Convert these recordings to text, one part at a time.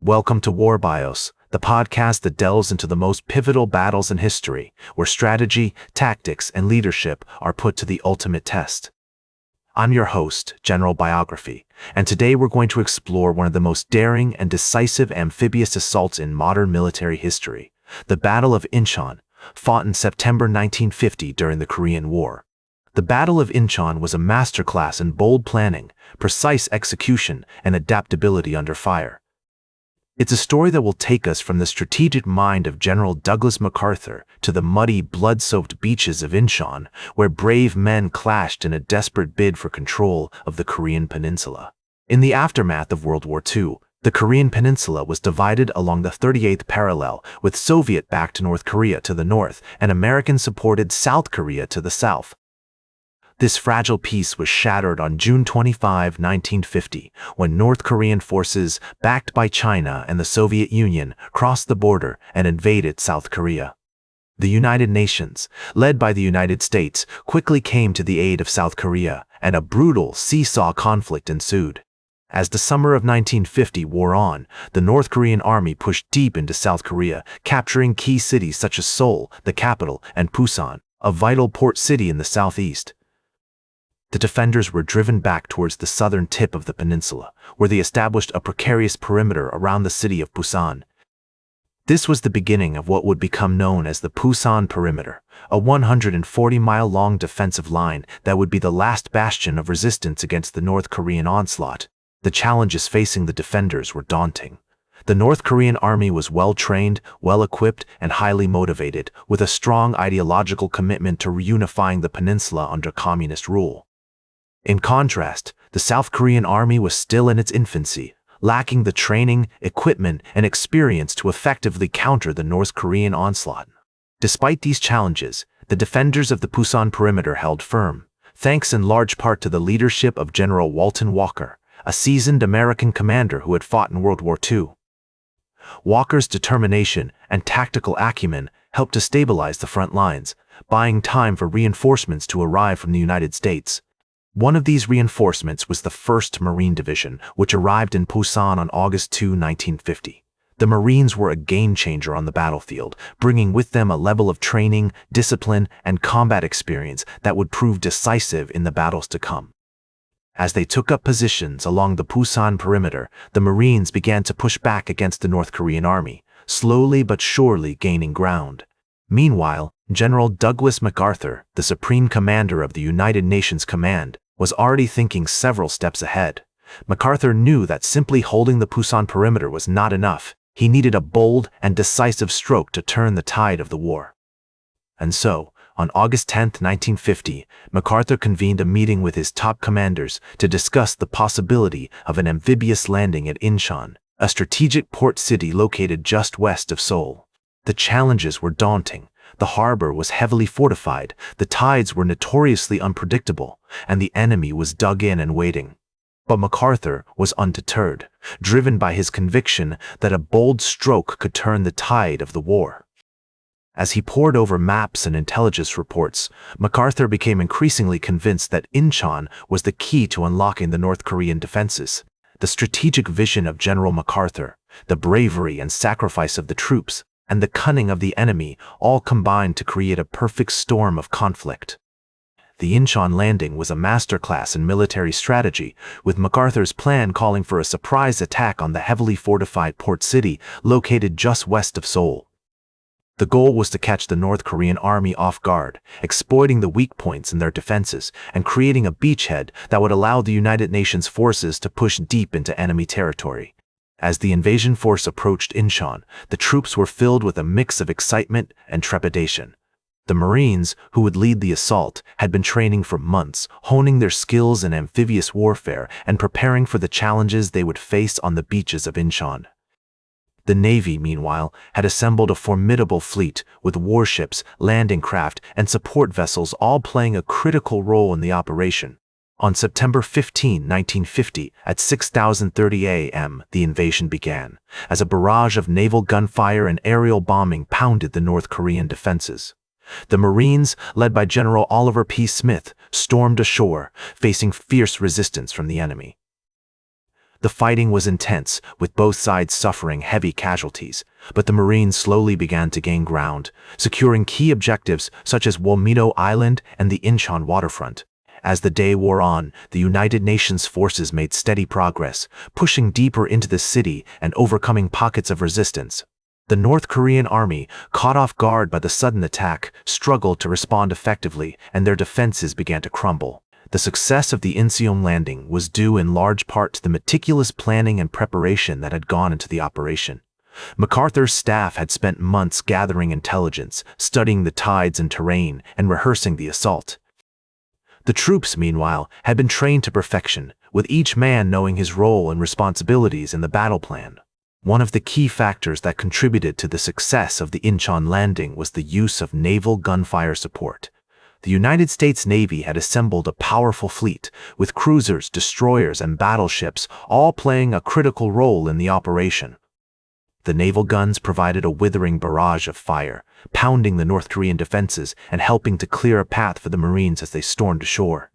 Welcome to War Bios, the podcast that delves into the most pivotal battles in history, where strategy, tactics, and leadership are put to the ultimate test. I'm your host, General Biography, and today we're going to explore one of the most daring and decisive amphibious assaults in modern military history, the Battle of Inchon, fought in September 1950 during the Korean War. The Battle of Inchon was a masterclass in bold planning, precise execution, and adaptability under fire. It's a story that will take us from the strategic mind of General Douglas MacArthur to the muddy, blood-soaked beaches of Inchon, where brave men clashed in a desperate bid for control of the Korean peninsula. In the aftermath of World War II, the Korean peninsula was divided along the 38th parallel, with Soviet-backed North Korea to the north and American-supported South Korea to the south. This fragile peace was shattered on June 25, 1950, when North Korean forces, backed by China and the Soviet Union, crossed the border and invaded South Korea. The United Nations, led by the United States, quickly came to the aid of South Korea, and a brutal seesaw conflict ensued. As the summer of 1950 wore on, the North Korean army pushed deep into South Korea, capturing key cities such as Seoul, the capital, and Busan, a vital port city in the southeast. The defenders were driven back towards the southern tip of the peninsula, where they established a precarious perimeter around the city of Busan. This was the beginning of what would become known as the Busan Perimeter, a 140-mile-long defensive line that would be the last bastion of resistance against the North Korean onslaught. The challenges facing the defenders were daunting. The North Korean army was well-trained, well-equipped, and highly motivated, with a strong ideological commitment to reunifying the peninsula under communist rule. In contrast, the South Korean army was still in its infancy, lacking the training, equipment, and experience to effectively counter the North Korean onslaught. Despite these challenges, the defenders of the Busan perimeter held firm, thanks in large part to the leadership of General Walton Walker, a seasoned American commander who had fought in World War II. Walker's determination and tactical acumen helped to stabilize the front lines, buying time for reinforcements to arrive from the United States. One of these reinforcements was the 1st Marine Division, which arrived in Busan on August 2, 1950. The Marines were a game-changer on the battlefield, bringing with them a level of training, discipline, and combat experience that would prove decisive in the battles to come. As they took up positions along the Busan perimeter, the Marines began to push back against the North Korean army, slowly but surely gaining ground. Meanwhile, General Douglas MacArthur, the Supreme Commander of the United Nations Command, was already thinking several steps ahead. MacArthur knew that simply holding the Busan perimeter was not enough. He needed a bold and decisive stroke to turn the tide of the war. And so, on August 10, 1950, MacArthur convened a meeting with his top commanders to discuss the possibility of an amphibious landing at Inchon, a strategic port city located just west of Seoul. The challenges were daunting. The harbor was heavily fortified, the tides were notoriously unpredictable, and the enemy was dug in and waiting. But MacArthur was undeterred, driven by his conviction that a bold stroke could turn the tide of the war. As he pored over maps and intelligence reports, MacArthur became increasingly convinced that Inchon was the key to unlocking the North Korean defenses. The strategic vision of General MacArthur, the bravery and sacrifice of the troops, and the cunning of the enemy all combined to create a perfect storm of conflict. The Inchon landing was a masterclass in military strategy, with MacArthur's plan calling for a surprise attack on the heavily fortified port city located just west of Seoul. The goal was to catch the North Korean army off guard, exploiting the weak points in their defenses and creating a beachhead that would allow the United Nations forces to push deep into enemy territory. As the invasion force approached Inchon, the troops were filled with a mix of excitement and trepidation. The Marines, who would lead the assault, had been training for months, honing their skills in amphibious warfare and preparing for the challenges they would face on the beaches of Inchon. The Navy, meanwhile, had assembled a formidable fleet, with warships, landing craft, and support vessels all playing a critical role in the operation. On September 15, 1950, at 6:30 a.m., the invasion began, as a barrage of naval gunfire and aerial bombing pounded the North Korean defenses. The Marines, led by General Oliver P. Smith, stormed ashore, facing fierce resistance from the enemy. The fighting was intense, with both sides suffering heavy casualties, but the Marines slowly began to gain ground, securing key objectives such as Womito Island and the Inchon waterfront. As the day wore on, the United Nations forces made steady progress, pushing deeper into the city and overcoming pockets of resistance. The North Korean army, caught off guard by the sudden attack, struggled to respond effectively, and their defenses began to crumble. The success of the Incheon landing was due in large part to the meticulous planning and preparation that had gone into the operation. MacArthur's staff had spent months gathering intelligence, studying the tides and terrain, and rehearsing the assault. The troops, meanwhile, had been trained to perfection, with each man knowing his role and responsibilities in the battle plan. One of the key factors that contributed to the success of the Inchon landing was the use of naval gunfire support. The United States Navy had assembled a powerful fleet, with cruisers, destroyers, and battleships all playing a critical role in the operation. The naval guns provided a withering barrage of fire, pounding the North Korean defenses and helping to clear a path for the Marines as they stormed ashore.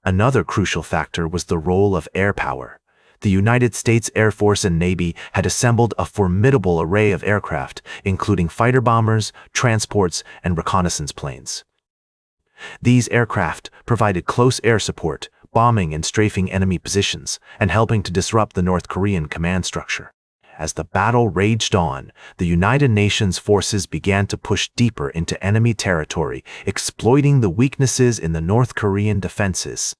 Another crucial factor was the role of air power. The United States Air Force and Navy had assembled a formidable array of aircraft, including fighter bombers, transports, and reconnaissance planes. These aircraft provided close air support, bombing and strafing enemy positions, and helping to disrupt the North Korean command structure. As the battle raged on, the United Nations forces began to push deeper into enemy territory, exploiting the weaknesses in the North Korean defenses.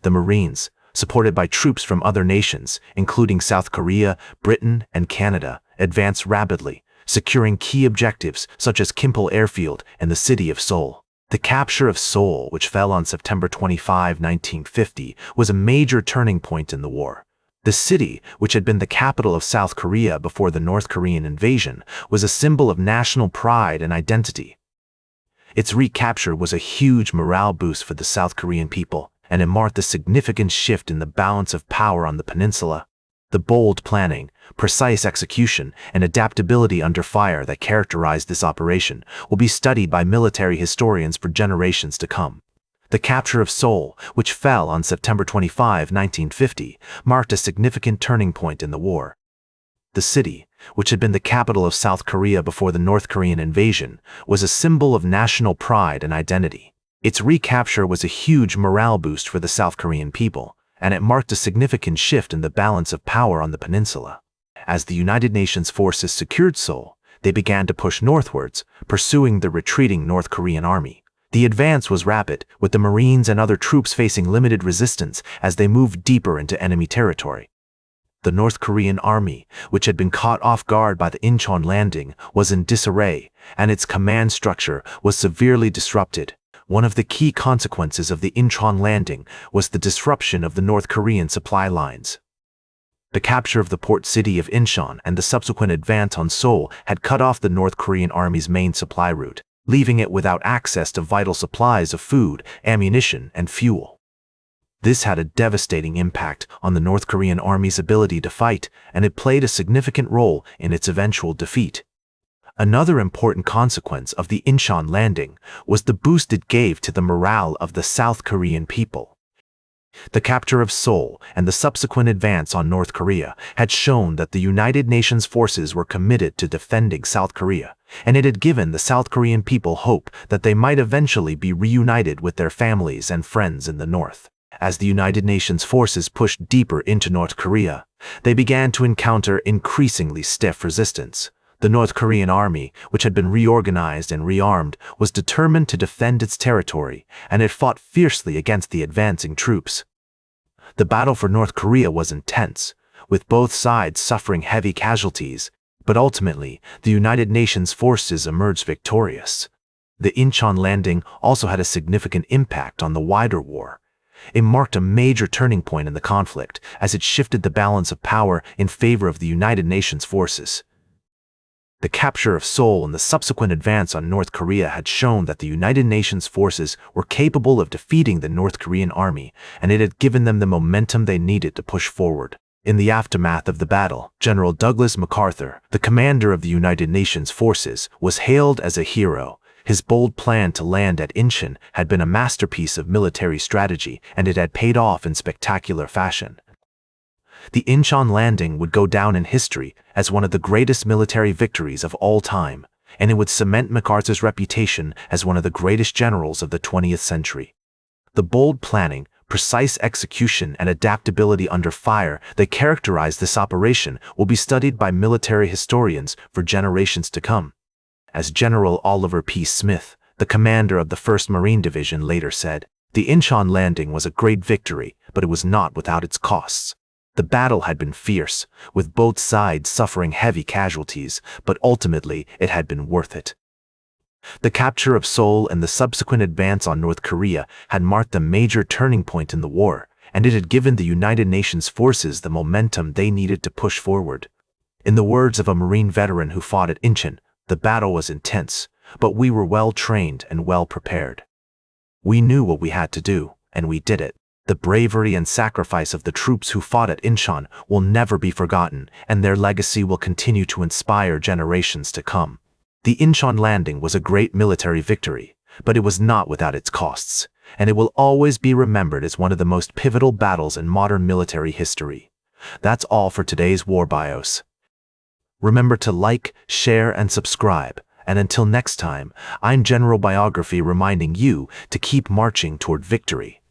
The Marines, supported by troops from other nations, including South Korea, Britain, and Canada, advanced rapidly, securing key objectives such as Kimpel Airfield and the city of Seoul. The capture of Seoul, which fell on September 25, 1950, was a major turning point in the war. The city, which had been the capital of South Korea before the North Korean invasion, was a symbol of national pride and identity. Its recapture was a huge morale boost for the South Korean people, and it marked a significant shift in the balance of power on the peninsula. The bold planning, precise execution, and adaptability under fire that characterized this operation will be studied by military historians for generations to come. The capture of Seoul, which fell on September 25, 1950, marked a significant turning point in the war. The city, which had been the capital of South Korea before the North Korean invasion, was a symbol of national pride and identity. Its recapture was a huge morale boost for the South Korean people, and it marked a significant shift in the balance of power on the peninsula. As the United Nations forces secured Seoul, they began to push northwards, pursuing the retreating North Korean army. The advance was rapid, with the Marines and other troops facing limited resistance as they moved deeper into enemy territory. The North Korean army, which had been caught off guard by the Inchon landing, was in disarray, and its command structure was severely disrupted. One of the key consequences of the Inchon landing was the disruption of the North Korean supply lines. The capture of the port city of Inchon and the subsequent advance on Seoul had cut off the North Korean army's main supply route, leaving it without access to vital supplies of food, ammunition, and fuel. This had a devastating impact on the North Korean army's ability to fight, and it played a significant role in its eventual defeat. Another important consequence of the Inchon landing was the boost it gave to the morale of the South Korean people. The capture of Seoul and the subsequent advance on North Korea had shown that the United Nations forces were committed to defending South Korea, and it had given the South Korean people hope that they might eventually be reunited with their families and friends in the North. As the United Nations forces pushed deeper into North Korea, they began to encounter increasingly stiff resistance. The North Korean army, which had been reorganized and rearmed, was determined to defend its territory, and it fought fiercely against the advancing troops. The battle for North Korea was intense, with both sides suffering heavy casualties, but ultimately, the United Nations forces emerged victorious. The Inchon landing also had a significant impact on the wider war. It marked a major turning point in the conflict, as it shifted the balance of power in favor of the United Nations forces. The capture of Seoul and the subsequent advance on North Korea had shown that the United Nations forces were capable of defeating the North Korean army, and it had given them the momentum they needed to push forward. In the aftermath of the battle, General Douglas MacArthur, the commander of the United Nations forces, was hailed as a hero. His bold plan to land at Inchon had been a masterpiece of military strategy, and it had paid off in spectacular fashion. The Inchon landing would go down in history as one of the greatest military victories of all time, and it would cement MacArthur's reputation as one of the greatest generals of the 20th century. The bold planning, precise execution, and adaptability under fire that characterized this operation will be studied by military historians for generations to come. As General Oliver P. Smith, the commander of the 1st Marine Division, later said, "The Inchon landing was a great victory, but it was not without its costs. The battle had been fierce, with both sides suffering heavy casualties, but ultimately it had been worth it." The capture of Seoul and the subsequent advance on North Korea had marked a major turning point in the war, and it had given the United Nations forces the momentum they needed to push forward. In the words of a Marine veteran who fought at Inchon, "The battle was intense, but we were well trained and well prepared. We knew what we had to do, and we did it." The bravery and sacrifice of the troops who fought at Inchon will never be forgotten, and their legacy will continue to inspire generations to come. The Inchon landing was a great military victory, but it was not without its costs, and it will always be remembered as one of the most pivotal battles in modern military history. That's all for today's War Bios. Remember to like, share, and subscribe, and until next time, I'm General Biography reminding you to keep marching toward victory.